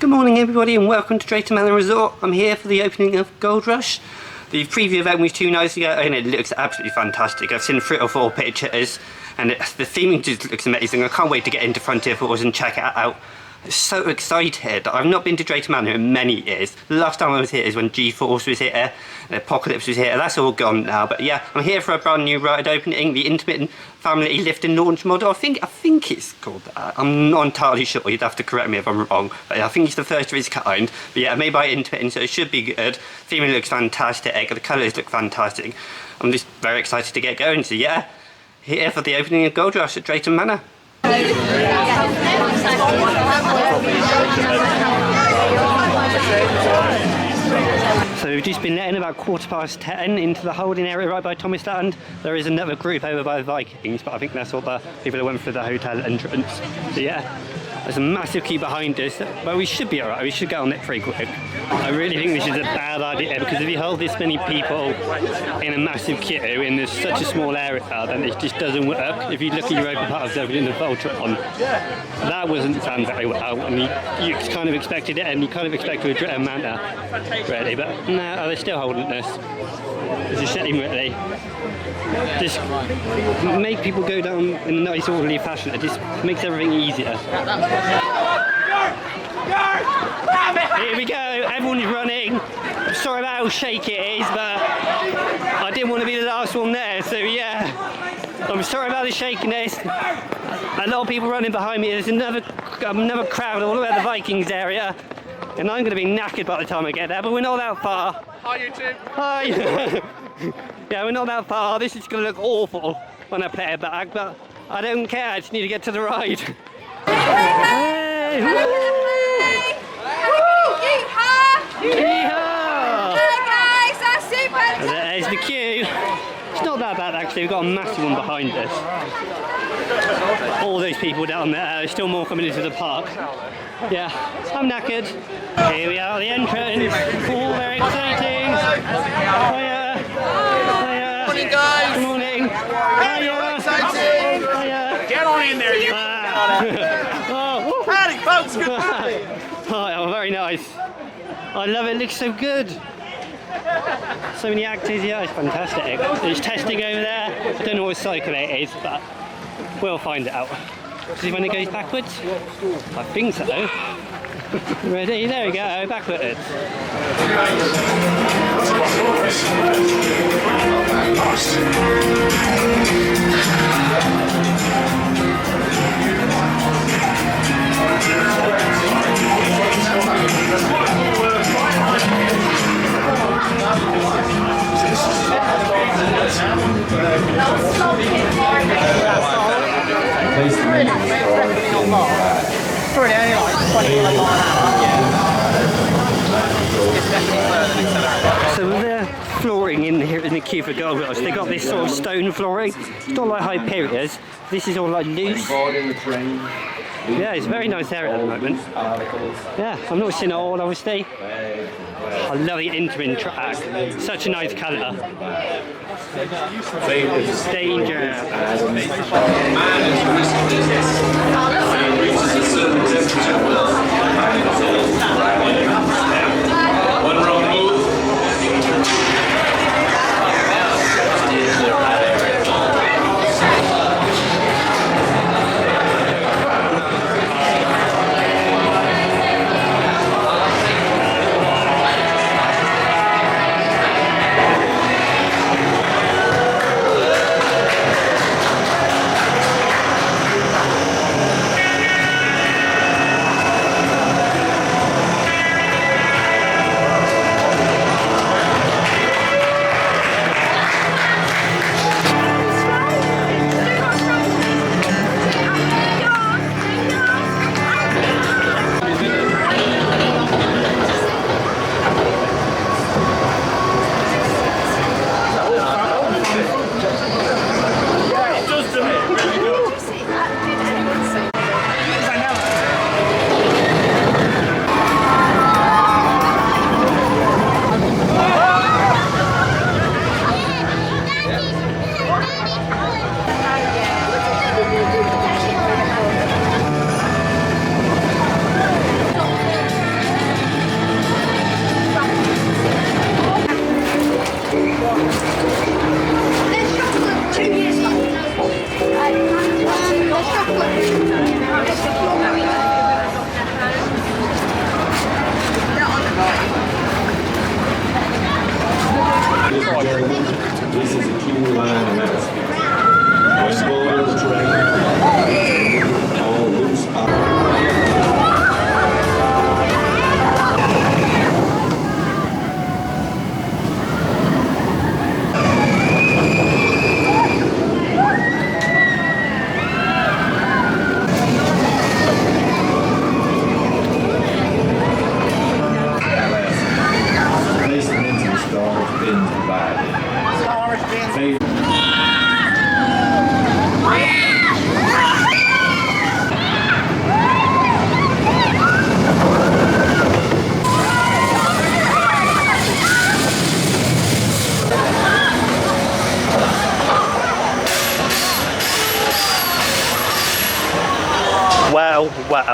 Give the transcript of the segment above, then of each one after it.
Good morning everybody and welcome to Drayton Manor Resort. I'm here for the opening of Gold Rush. The preview event was 2 nights ago and it looks absolutely fantastic. I've seen 3 or 4 pictures and the theming just looks amazing. I can't wait to get into Frontier Falls and check it out. I'm so excited. I've not been to Drayton Manor in many years. The last time I was here is when G-Force was here, and Apocalypse was here. That's all gone now. But yeah, I'm here for a brand new ride opening, the Intamin Family Lift Launch model. I think it's called that. I'm not entirely sure. You'd have to correct me if I'm wrong. But I think it's the first of its kind. But yeah, made by Intamin, so it should be good. Theming looks fantastic. The colours look fantastic. I'm just very excited to get going. So yeah, here for the opening of Gold Rush at Drayton Manor. So we've just been let in about 10:15 into the holding area right by Thomas Land. There is another group over by the Vikings, but I think that's all the people that went through the hotel entrance. So yeah, there's a massive queue behind us, but we should be alright. We should get on it pretty quick. I really think this is a bad idea because if you hold this many people in a massive queue in such a small area, then it just doesn't work. If you look at Europa Park's opening the Voltron, that wasn't done very well, and you kind of expected it, and you kind of expected a Drayton Manor, really, but no, they're still holding this. It's a shame, really. Just make people go down in a nice, orderly fashion. It just makes everything easier. Here we go, everyone's running. I'm sorry about how shaky it is, but I didn't want to be the last one there, so yeah. I'm sorry about the shakiness. A lot of people running behind me. There's another crowd all about the Vikings area. And I'm going to be knackered by the time I get there, but we're not that far. Hi YouTube. Hi. Yeah, we're not that far. This is going to look awful when I play it back, but I don't care. I just need to get to the ride. Hey! Yeehaw! Hi guys, that's super. There's the queue. It's not that bad actually. We've got a massive one behind us. All those people down there. There's still more coming into the park. Yeah, I'm knackered. Here we are, the entrance. All very exciting. Hiya. Hiya. Good morning, guys. Good morning. Hiya. Exciting. Hiya. Get on in there, you. Oh, howdy, folks. Good morning. oh, very nice. I love it. It looks so good. So many actors. Yeah, it's fantastic. There's testing over there. I don't know what cycle it is, but we'll find it out. See when it goes backwards? I think so. Ready? There we go, backwards. Probably only like 20 miles an hour. So they're flooring in here in the queue for Gold Rush. They got this sort of stone flooring. It's not like Hyperia's. This is all like loose. Yeah, it's a very nice area at the moment. Yeah, I'm not seeing it all obviously. I love the Intamin track. Such a nice colour. Danger. One wrong move.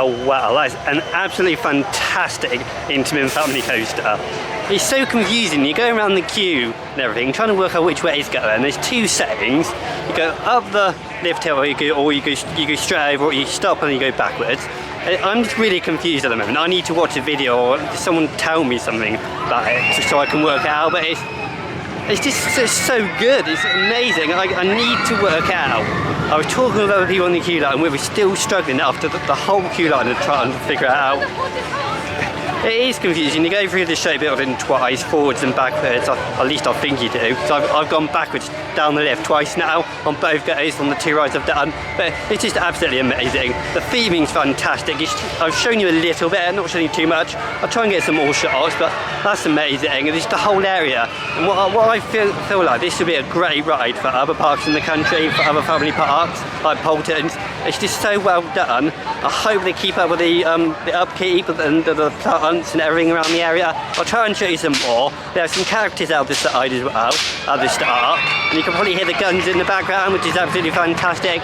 wow, that's an absolutely fantastic Intamin Family coaster. It's so confusing, you go around the queue and everything, trying to work out which way it's going. There's two settings, you go up the lift hill or you go straight over, or you stop and you go backwards. I'm just really confused at the moment. I need to watch a video or someone tell me something about it so I can work it out, but it's just so good, it's amazing. I need to work out. I was talking with other people on the queue line and we were still struggling after the whole queue line and trying to figure it out. It is confusing. You go through the show building twice, forwards and backwards, at least I think you do. So I've gone backwards down the lift twice now on both goes on the two rides I've done, but it's just absolutely amazing. The theming's fantastic. I've shown you a little bit, not showing you too much. I'll try and get some more shots, but that's amazing. And it's the whole area. And what I feel like this would be a great ride for other parks in the country, for other family parks like Bolton's. It's just so well done. I hope they keep up with the upkeep and the plants and everything around the area. I'll try and show you some more. There are some characters out the side as well, at the start. And you can probably hear the guns in the background, which is absolutely fantastic.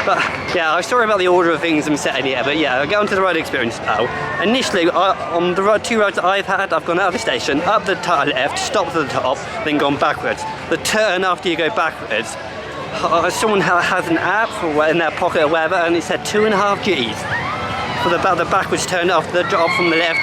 But yeah, I'm sorry about the order of things I'm setting here, but yeah, I'll get onto the ride experience now. Initially, on the two rides that I've had, I've gone out of the station, up the left, stopped at the top, then gone backwards. The turn after you go backwards, someone has an app in their pocket or whatever, and it said 2.5 Gs for the backwards turn after the drop from the left.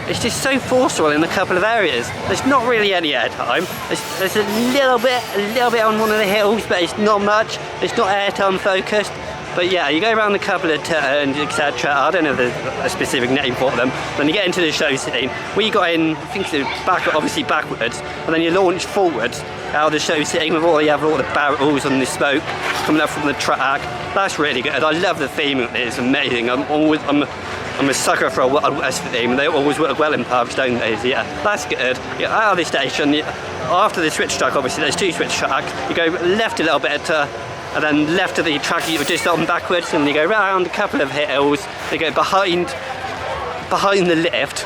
It's just so forceful in a couple of areas. There's not really any air time. There's a little bit on one of the hills, but it's not much. It's not air time focused. But yeah, you go around a couple of turns, etc. I don't know if there's a specific name for them. Then you get into the show scene. We got in, I think it's obviously backwards, and then you launch forwards out of the show scene with all the barrels and the smoke coming up from the track. That's really good. I love the theme. It's amazing. I'm a sucker for a Wild West theme. They always work well in parks, don't they? So yeah, that's good. You're out of the station. After the switch track, obviously there's two switch tracks. You go left a little bit and then left of the track you were just on backwards, and you go round a couple of hills. You go behind the lift.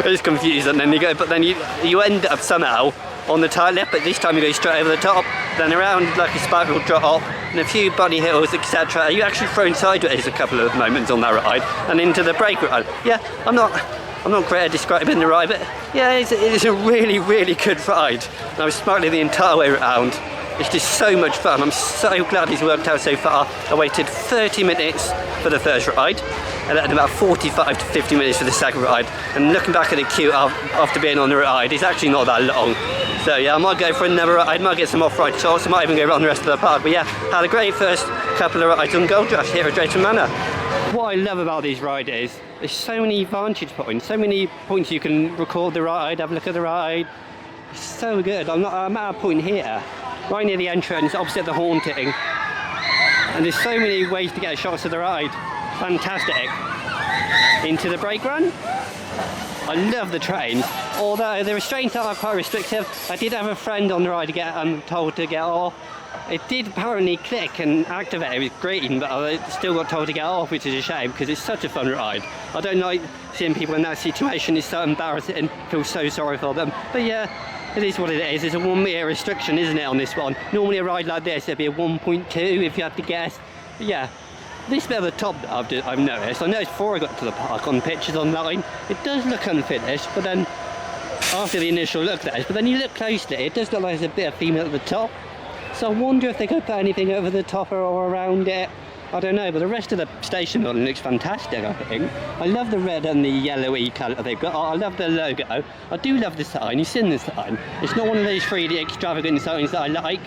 It's confusing. And then you end up somehow on the tight left, but this time you go straight over the top, then around like a spiral drop, and a few bunny hills, etc. You actually thrown sideways a couple of moments on that ride, and into the brake ride. Yeah, I'm not great at describing the ride, but yeah, it's a really, really good ride. And I was smiling the entire way around. It's just so much fun. I'm so glad it's worked out so far. I waited 30 minutes for the first ride, and then about 45 to 50 minutes for the second ride. And looking back at the queue after being on the ride, it's actually not that long. So yeah, I might go for another ride, I might get some off-ride shots, I might even go around the rest of the park. But yeah, had a great first couple of rides on Gold Rush here at Drayton Manor. What I love about these rides is there's so many vantage points, so many points you can record the ride, have a look at the ride. It's so good. I'm at a point here, right near the entrance, opposite the haunting, and there's so many ways to get shots of the ride. Fantastic. Into the brake run. I love the trains, although the restraints are quite restrictive. I did have a friend on the ride told to get off. It did apparently click and activate, it was green, but I still got told to get off, which is a shame because it's such a fun ride. I don't like seeing people in that situation, it's so embarrassing, I feel so sorry for them. But yeah, it is what it is. It's a 1 metre restriction, isn't it, on this one? Normally a ride like this, it'd be a 1.2 if you had to guess. But yeah, this bit at the top that I've noticed, I noticed before I got to the park on pictures online, it does look unfinished, but then after the initial look there, but then you look closely, it does look like there's a bit of theme at the top. So I wonder if they could put anything over the top or around it. I don't know, but the rest of the station building looks fantastic, I think. I love the red and the yellowy colour they've got. I love the logo. I do love the sign. You've seen the sign. It's not one of those 3D extravagant signs that I like,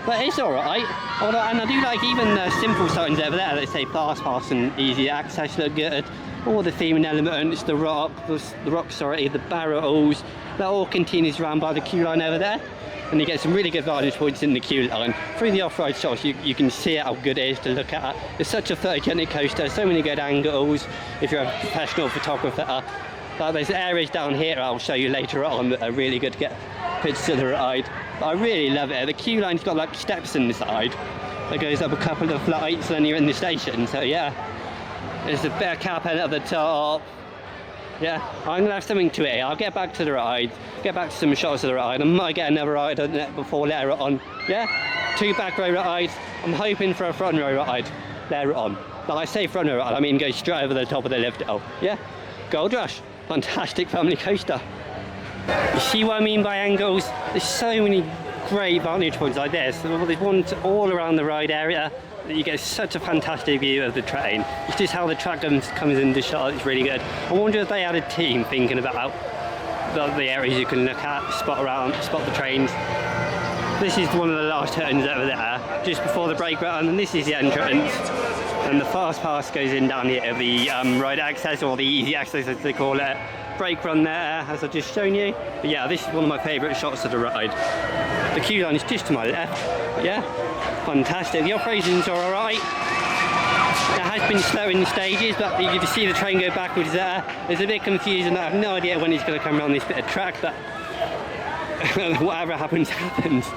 but it's alright. And I do like even the simple signs over there that say fast pass and easy access look good. All the theming elements, the barrels, that all continues around by the queue line over there. And you get some really good vantage points in the queue line. Through the off-road shots, you can see how good it is to look at. It's such a photogenic coaster, so many good angles if you're a professional photographer. But there's areas down here I'll show you later on that are really good to get pictures of the ride. But I really love it. The queue line's got like steps in the side that goes up a couple of flights and then you're in the station. So yeah, there's a bit of carpet at the top. Yeah, I'm gonna have something to it. I'll get back to the ride, get back to some shots of the ride. I might get another ride on it before later on. Yeah, 2 back row rides. I'm hoping for a front row ride later on. But I say front of the ride, I mean go straight over the top of the lift. Oh, yeah, Gold Rush, fantastic family coaster. You see what I mean by angles? There's so many great vantage points like this. There's ones all around the ride area. You get such a fantastic view of the train. It's just how the track comes into shot. It's really good. I wonder if they had a team thinking about the areas you can look at, spot the trains. This is one of the last turns over there, just before the brake run, and this is the entrance. And the fast pass goes in down here, the ride access, or the easy access as they call it. Brake run there, as I've just shown you. But yeah, this is one of my favourite shots of the ride. The queue line is just to my left. But yeah, fantastic. The operations are alright. It has been slow in stages, but you can see the train go backwards there. It's a bit confusing. I have no idea when it's going to come around this bit of track, but whatever happens, happens.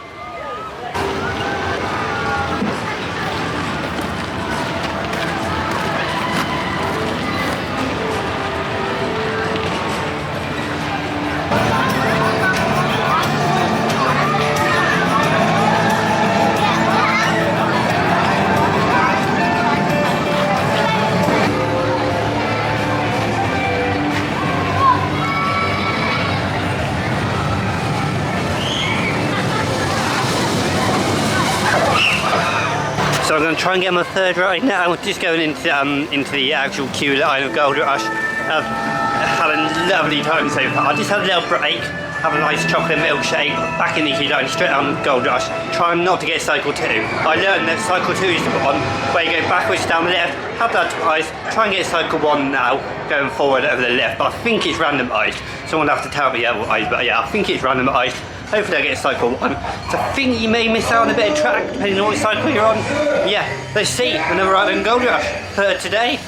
So I'm going to try and get my third ride now. I'm just going into the actual queue line of Gold Rush. I've had a lovely time so far. I just had a little break, have a nice chocolate milkshake, back in the queue line, straight on Gold Rush, trying not to get cycle 2. I learned that cycle 2 is the one where you go backwards down the left, have that twice, try and get cycle 1 now, going forward over the left, but I think it's randomised. Someone will have to tell me otherwise, but yeah, I think it's randomised. Hopefully I get cycle 1. So I think you may miss out on a bit of track depending on what cycle you're on. Yeah, let's see another ride on Gold Rush for today.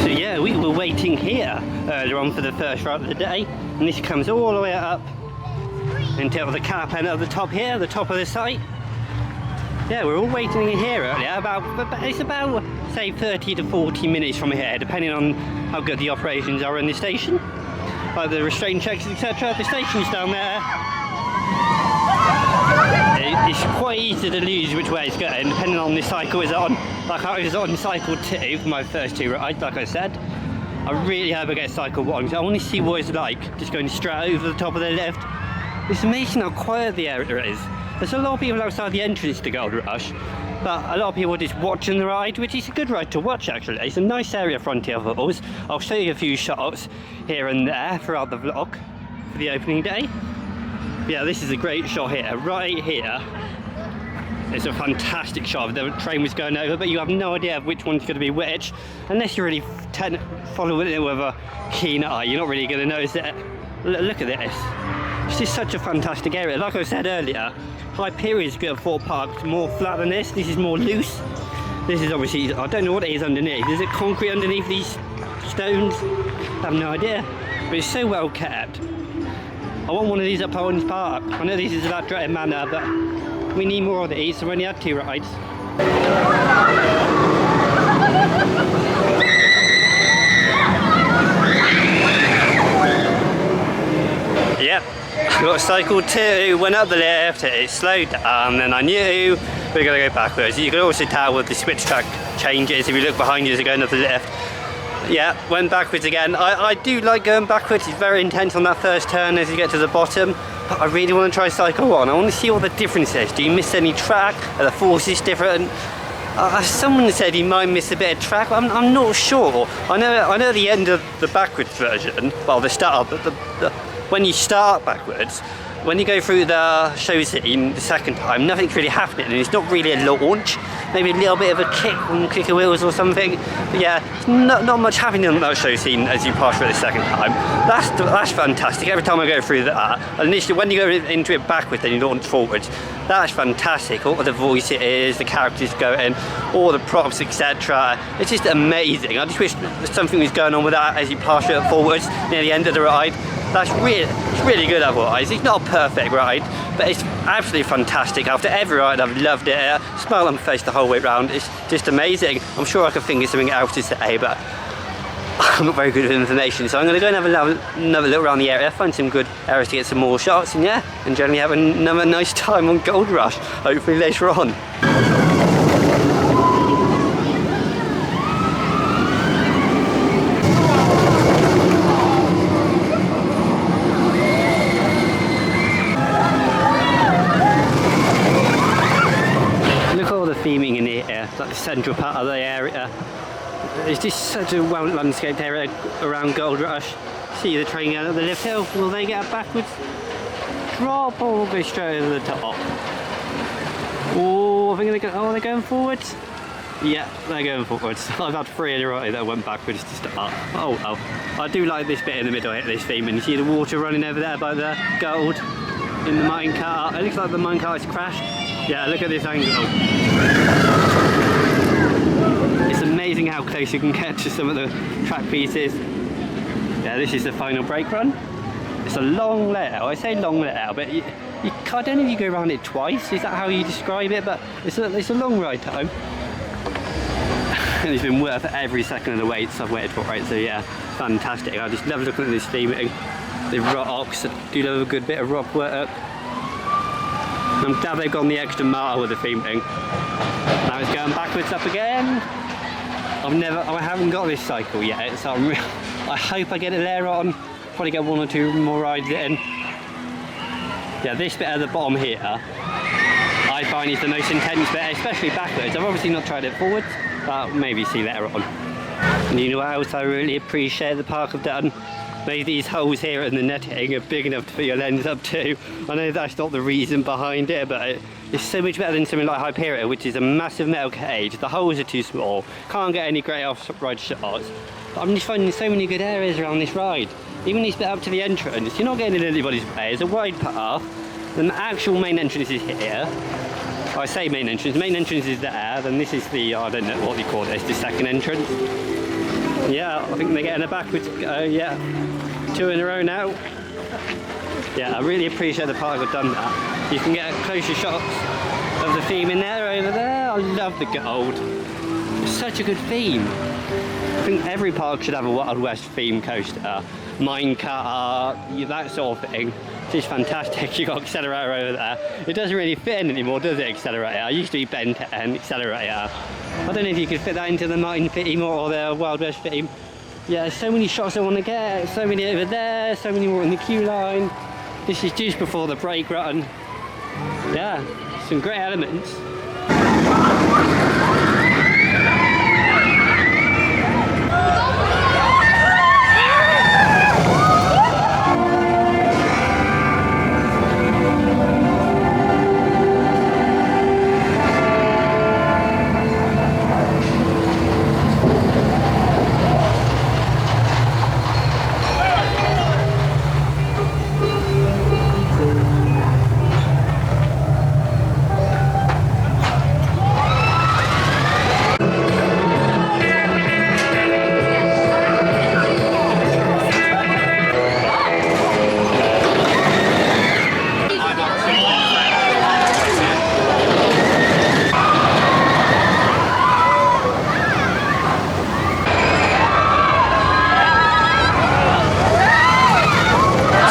So yeah, we were waiting here earlier on for the first ride of the day, and this comes all the way up until the car pen at the top here, the top of the site. Yeah, we're all waiting here earlier, it's about say 30 to 40 minutes from here, depending on how good the operations are in the station. Like the restraint checks, etc. The station's down there. It's quite easy to lose which way it's going, depending on the cycle it's on. Like I was on cycle 2 for my first 2 rides, like I said. I really hope I get cycle 1, because I want to see what it's like, just going straight over the top of the lift. It's amazing how quiet the area is. There's a lot of people outside the entrance to Gold Rush, but a lot of people are just watching the ride, which is a good ride to watch actually. It's a nice area Frontier Falls. I'll show you a few shots here and there throughout the vlog for the opening day. Yeah, this is a great shot here, right here. It's a fantastic shot. The train was going over, but you have no idea which one's going to be which, unless you really follow it with a keen eye. You're not really going to notice it. Look at this. It's just such a fantastic area. Like I said earlier, Hyperion could have thought parked more flat than this. This is more loose. This is obviously, I don't know what it is underneath. Is it concrete underneath these stones? I have no idea. But it's so well kept. I want one of these at Poland's Park. I know this is about Drayton Manor, but we need more of these, so we only had 2 rides. Yep, got cycle 2, went up the lift, it slowed down, and I knew we were going to go backwards. You can also tell with the switch track changes if you look behind you as you're going up the lift. Yeah, went backwards again. I do like going backwards. It's very intense on that first turn as you get to the bottom. But I really want to try cycle 1. I want to see all the differences. Do you miss any track? Are the forces different? Someone said you might miss a bit of track. I'm not sure. I know the end of the backwards version, well the start, but when you start backwards, when you go through the show scene the second time, nothing's really happening, and it's not really a launch. Maybe a little bit of a kick on clicker wheels or something. But yeah, not much happening on that show scene as you pass through the second time. That's fantastic. Every time I go through that, initially when you go into it backwards, then you launch forwards. That's fantastic. All the voices, the characters going, all the props, etc. It's just amazing. I just wish something was going on with that as you pass through it forwards near the end of the ride. It's really good otherwise. It's not a perfect ride, but it's absolutely fantastic. After every ride, I've loved it. Smile on my face the whole way round. It's just amazing. I'm sure I could think of something else to say, but I'm not very good with information, so I'm going to go and have another look around the area, find some good areas to get some more shots, and yeah, and generally have another nice time on Gold Rush, hopefully later on. central part of the area. It's just such a well landscaped area around Gold Rush. See the train going up the lift hill. Will they get a backwards drop or will they go straight over the top? Oh, I think they're going forwards. Yeah, they're going forwards. I've had 3 in a row that went backwards to start. Oh well. I do like this bit in the middle here, this theme, and you see the water running over there by the gold in the minecart. It looks like the minecart has crashed. Yeah, look at this angle. It's amazing how close you can get to some of the track pieces. Yeah, this is the final brake run. It's a long layout. I say long layout, but I don't know if you go around it twice. Is that how you describe it? But it's a long ride time. And it's been worth every second of the waits I've waited for, right? So yeah, fantastic. I just love looking at this theming. The rocks, do love a good bit of rock work. I'm glad they've gone the extra mile with the theming. Now it's going backwards up again. I haven't got this cycle yet, so I hope I get it there on. Probably get 1 or 2 more rides in. Yeah, this bit at the bottom here, I find is the most intense bit, especially backwards. I've obviously not tried it forwards, but maybe see later on. And you know what else I really appreciate the park have done? Maybe these holes here in the netting are big enough to put your lens up to. I know that's not the reason behind it, but it's so much better than something like Hyperion, which is a massive metal cage. The holes are too small, can't get any great off-ride shots. But I'm just finding so many good areas around this ride. Even this bit up to the entrance, you're not getting in anybody's way. It's a wide path. The actual main entrance is here. I say main entrance is there, then this is the, I don't know what you call this, the second entrance. Yeah, I think they're getting a backwards, yeah, 2 in a row now. Yeah, I really appreciate the park have done that. You can get closer shots of the theme in there, over there. I love the gold. It's such a good theme. I think every park should have a Wild West theme coaster. Minecart, that sort of thing. It's fantastic. You've got accelerator over there. It doesn't really fit in anymore, does it, accelerator? It used to be Ben 10 accelerator. I don't know if you could fit that into the Martin theme or the Wild West theme. Yeah, so many shots I want to get. So many over there, so many more in the queue line. This is just before the brake run. Yeah, some great elements.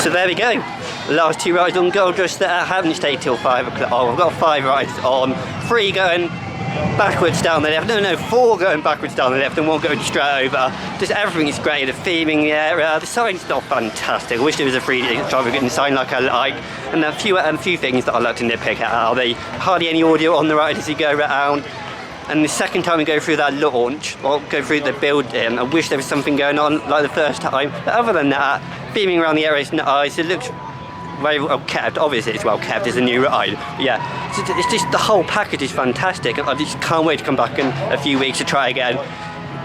So there we go, the last 2 rides on Gold Rush that I haven't stayed till 5 o'clock. Oh, I've got 5 rides on, 3 going backwards down the left, no, 4 going backwards down the left and 1 going straight over. Just everything is great, the theming, the area, the sign's not fantastic. I wish there was a 3D driver getting sign like I like. And a few things that I like to nitpick at are the hardly any audio on the ride as you go around. And the second time we go through that launch, or go through the building, I wish there was something going on like the first time. But other than that, theming around the area is nice. It looks very well kept. Obviously it's well kept, it's a new ride. But yeah, it's just the whole package is fantastic. I just can't wait to come back in a few weeks to try again.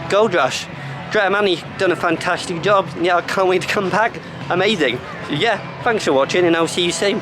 Gold Rush, Drayton Manor done a fantastic job. Yeah, I can't wait to come back. Amazing. So yeah, thanks for watching and I'll see you soon.